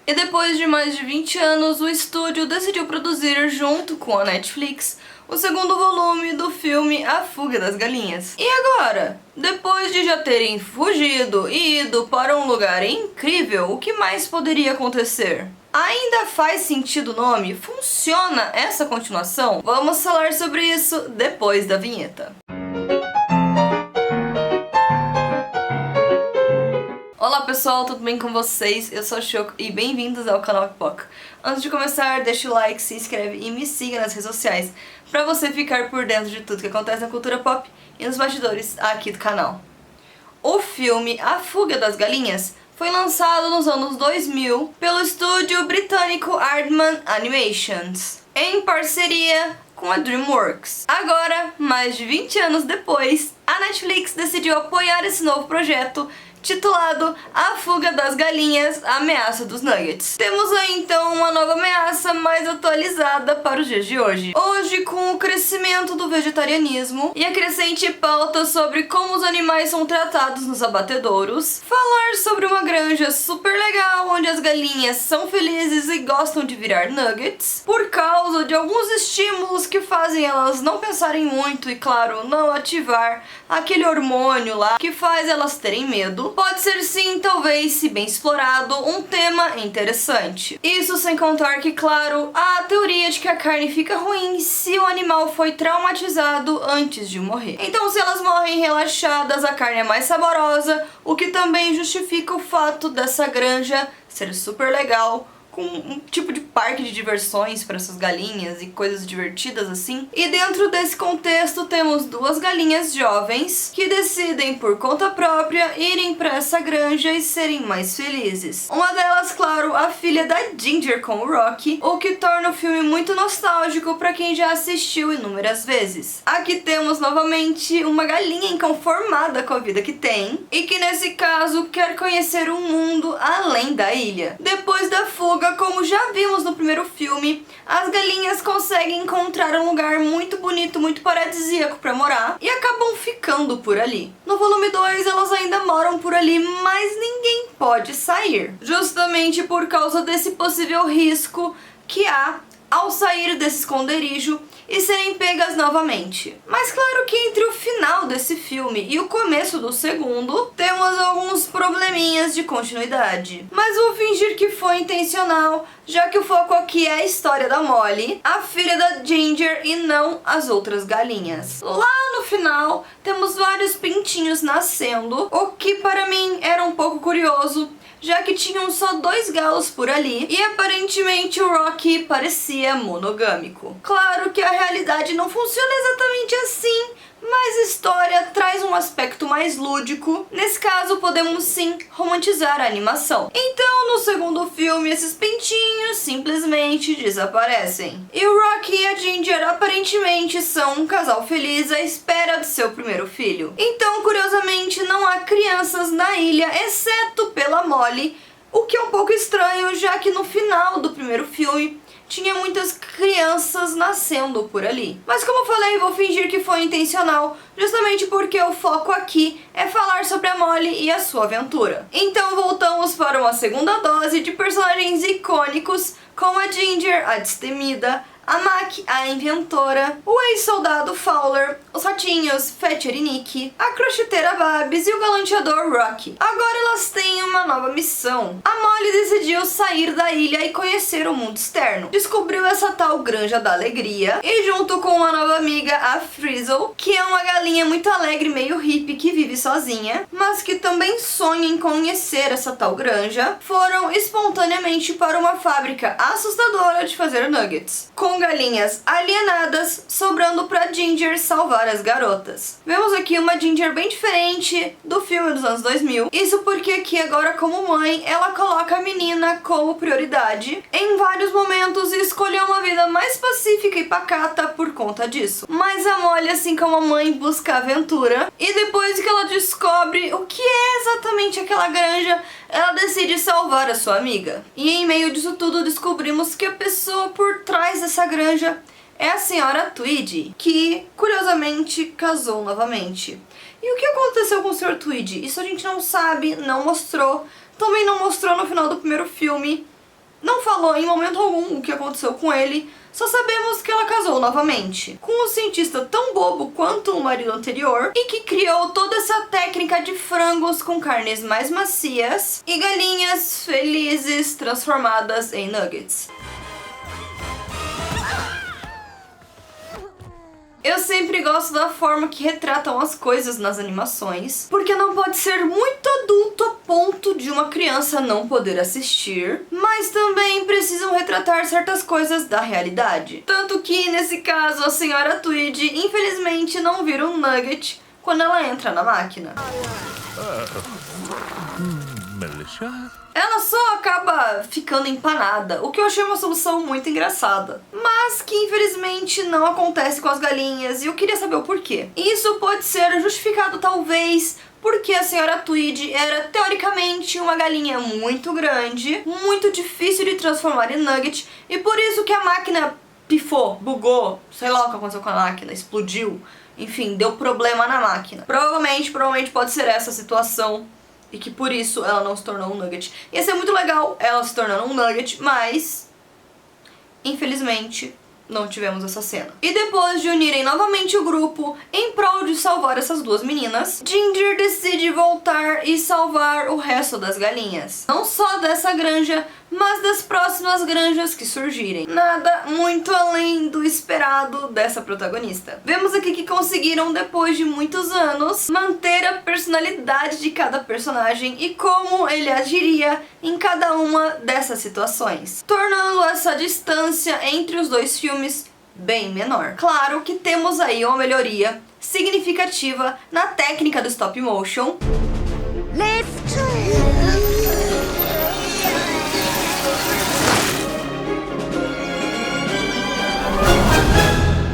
E depois de mais de 20 anos, o estúdio decidiu produzir, junto com a Netflix, o segundo volume do filme A Fuga das Galinhas. E agora? Depois de já terem fugido e ido para um lugar incrível, o que mais poderia acontecer? Ainda faz sentido o nome? Funciona essa continuação? Vamos falar sobre isso depois da vinheta. Olá pessoal, tudo bem com vocês? Eu sou a Choco e bem-vindos ao canal Pipoca. Antes de começar, deixa o like, se inscreve e me siga nas redes sociais pra você ficar por dentro de tudo que acontece na cultura pop e nos bastidores aqui do canal. O filme A Fuga das Galinhas foi lançado nos anos 2000 pelo estúdio britânico Aardman Animations, em parceria com a DreamWorks. Agora, mais de 20 anos depois, a Netflix decidiu apoiar esse novo projeto titulado A Fuga das Galinhas, a Ameaça dos Nuggets. Temos aí então uma nova ameaça mais atualizada para os dias de hoje. Hoje, com o crescimento do vegetarianismo e a crescente pauta sobre como os animais são tratados nos abatedouros, falar sobre uma granja super legal onde as galinhas são felizes e gostam de virar nuggets por causa de alguns estímulos que fazem elas não pensarem muito e, claro, não ativar aquele hormônio lá que faz elas terem medo. Pode ser sim, talvez, se bem explorado, um tema interessante. Isso sem contar que, claro, há a teoria de que a carne fica ruim se o animal foi traumatizado antes de morrer. Então, se elas morrem relaxadas, a carne é mais saborosa, o que também justifica o fato dessa granja ser super legal, com um tipo de parque de diversões para essas galinhas e coisas divertidas assim. E dentro desse contexto temos duas galinhas jovens que decidem por conta própria irem para essa granja e serem mais felizes. Uma delas, claro, a filha da Ginger com o Rocky, o que torna o filme muito nostálgico para quem já assistiu inúmeras vezes. Aqui temos novamente uma galinha inconformada com a vida que tem e que nesse caso quer conhecer um mundo além da ilha. Depois da fuga, como já vimos no primeiro filme, as galinhas conseguem encontrar um lugar muito bonito, muito paradisíaco para morar e acabam ficando por ali. No volume 2 elas ainda moram por ali, mas ninguém pode sair, justamente por causa desse possível risco que há ao sair desse esconderijo e serem pegas novamente. Mas claro que entre o final desse filme e o começo do segundo, temos alguns probleminhas de continuidade. Mas vou fingir que foi intencional, já que o foco aqui é a história da Molly, a filha da Ginger, e não as outras galinhas. Lá no final, temos vários pintinhos nascendo, o que para mim era um pouco curioso, já que tinham só 2 galos por ali e aparentemente o Rocky parecia monogâmico. Claro que a realidade não funciona exatamente assim, mas a história traz um aspecto mais lúdico. Nesse caso, podemos sim romantizar a animação. Então, no segundo filme, esses pintinhos simplesmente desaparecem. E o Rocky e a Ginger aparentemente são um casal feliz à espera do seu primeiro filho. Então, curiosamente, não há crianças na ilha, exceto pela Molly, o que é um pouco estranho, já que no final do primeiro filme tinha muitas crianças nascendo por ali. Mas como eu falei, vou fingir que foi intencional, justamente porque o foco aqui é falar sobre a Molly e a sua aventura. Então voltamos para uma segunda dose de personagens icônicos, como a Ginger, a destemida, a Mac, a inventora, o ex-soldado Fowler, os ratinhos Fetcher e Nick, a crocheteira Babs e o galanteador Rocky. Agora elas têm uma nova missão. A Molly decidiu sair da ilha e conhecer o mundo externo. Descobriu essa tal Granja da Alegria e junto com uma nova amiga, a Frizzle, que é uma galinha muito alegre, meio hippie, que vive sozinha, mas que também sonha em conhecer essa tal granja, foram espontaneamente para uma fábrica assustadora de fazer nuggets, com galinhas alienadas, sobrando pra Ginger salvar as garotas. Vemos aqui uma Ginger bem diferente do filme dos anos 2000. Isso porque aqui agora, como mãe, ela coloca a menina como prioridade em vários momentos e escolheu uma vida mais pacífica e pacata por conta disso. Mas a Molly, assim como a mãe, busca aventura e depois que ela descobre o que é exatamente aquela granja, ela decide salvar a sua amiga. E em meio disso tudo descobrimos que a pessoa por trás dessa granja é a senhora Tweedy, que curiosamente casou novamente. E o que aconteceu com o Sr. Tweedy? Isso a gente não sabe, não mostrou. Também não mostrou no final do primeiro filme. não falou em momento algum o que aconteceu com ele, só sabemos que ela casou novamente com um cientista tão bobo quanto o marido anterior e que criou toda essa técnica de frangos com carnes mais macias e galinhas felizes transformadas em nuggets. Eu sempre gosto da forma que retratam as coisas nas animações, porque não pode ser muito adulto a ponto de uma criança não poder assistir, mas também precisam retratar certas coisas da realidade. Tanto que, nesse caso, a senhora Tweed infelizmente não vira um nugget quando ela entra na máquina. Ela só acaba ficando empanada, o que eu achei uma solução muito engraçada. Mas que infelizmente não acontece com as galinhas e eu queria saber o porquê. Isso pode ser justificado talvez porque a senhora Tweed era teoricamente uma galinha muito grande, muito difícil de transformar em nugget e por isso que a máquina pifou, bugou, sei lá o que aconteceu com a máquina, explodiu, enfim, deu problema na máquina. Provavelmente pode ser essa a situação. E que por isso ela não se tornou um nugget. Ia ser muito legal ela se tornando um nugget, mas infelizmente não tivemos essa cena. E depois de unirem novamente o grupo em prol de salvar essas duas meninas, Ginger decide voltar e salvar o resto das galinhas. Não só dessa granja, mas das próximas granjas que surgirem. Nada muito além do esperado dessa protagonista. Vemos aqui que conseguiram, depois de muitos anos, manter a personalidade de cada personagem e como ele agiria em cada uma dessas situações, tornando essa distância entre os dois filmes bem menor. Claro que temos aí uma melhoria significativa na técnica do stop motion.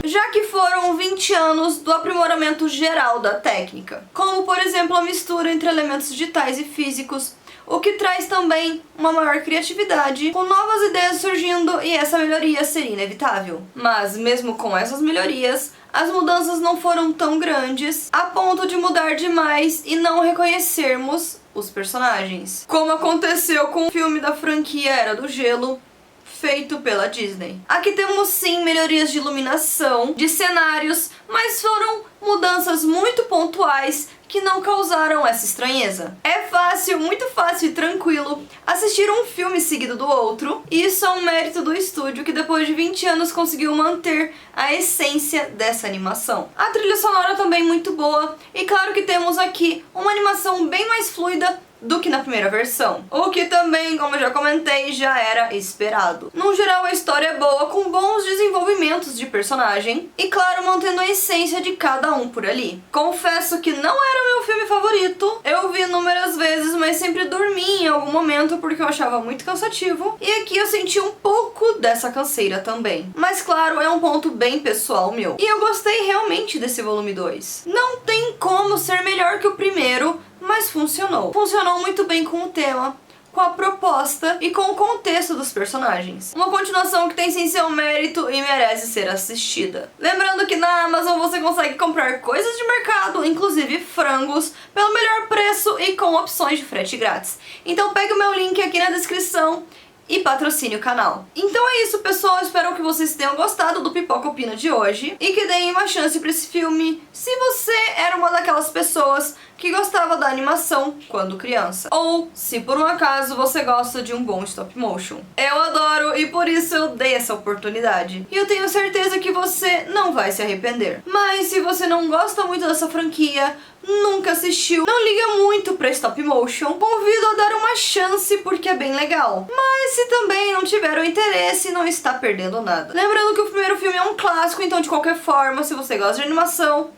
Já que foram 20 anos do aprimoramento geral da técnica, como por exemplo a mistura entre elementos digitais e físicos, o que traz também uma maior criatividade, com novas ideias surgindo e essa melhoria seria inevitável. Mas mesmo com essas melhorias, as mudanças não foram tão grandes a ponto de mudar demais e não reconhecermos os personagens, como aconteceu com o filme da franquia Era do Gelo, feito pela Disney. Aqui temos sim melhorias de iluminação, de cenários, mas foram mudanças muito pontuais que não causaram essa estranheza. É fácil, muito fácil e tranquilo assistir um filme seguido do outro, e isso é um mérito do estúdio que depois de 20 anos conseguiu manter a essência dessa animação. A trilha sonora também muito boa, e claro que temos aqui uma animação bem mais fluida do que na primeira versão, o que também, como eu já comentei, já era esperado. No geral, a história é boa, com bons desenvolvimentos de personagem e, claro, mantendo a essência de cada um por ali. Confesso que não era meu filme favorito, eu vi inúmeras vezes, mas sempre dormi em algum momento porque eu achava muito cansativo, e aqui eu senti um pouco dessa canseira também. Mas, claro, é um ponto bem pessoal meu. E eu gostei realmente desse volume 2. Não tem como ser melhor que o primeiro, mas funcionou. Funcionou muito bem com o tema, com a proposta e com o contexto dos personagens. Uma continuação que tem sim seu mérito e merece ser assistida. Lembrando que na Amazon você consegue comprar coisas de mercado, inclusive frangos, pelo melhor preço e com opções de frete grátis. Então pegue o meu link aqui na descrição e patrocine o canal. Então é isso, pessoal. Espero que vocês tenham gostado do Pipoca Opina de hoje e que deem uma chance pra esse filme se você era uma daquelas pessoas que gostava da animação quando criança, ou se por um acaso você gosta de um bom stop motion. Eu adoro e por isso eu dei essa oportunidade, e eu tenho certeza que você não vai se arrepender. Mas se você não gosta muito dessa franquia, nunca assistiu, não liga muito pra stop motion, convido a dar uma chance porque é bem legal. Mas se também não tiver o interesse, não está perdendo nada. Lembrando que o primeiro filme é um clássico, então de qualquer forma, se você gosta de animação,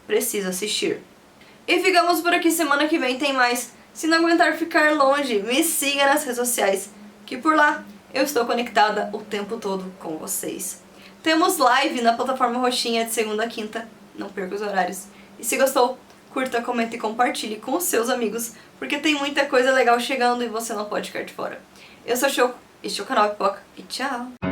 precisa assistir. E ficamos por aqui, semana que vem tem mais. Se não aguentar ficar longe, me siga nas redes sociais, que por lá eu estou conectada o tempo todo com vocês. Temos live na plataforma roxinha de segunda a quinta, não perca os horários. E se gostou, curta, comenta e compartilhe com os seus amigos, porque tem muita coisa legal chegando e você não pode ficar de fora. Eu sou a Choco, este é o canal Pipoca e tchau!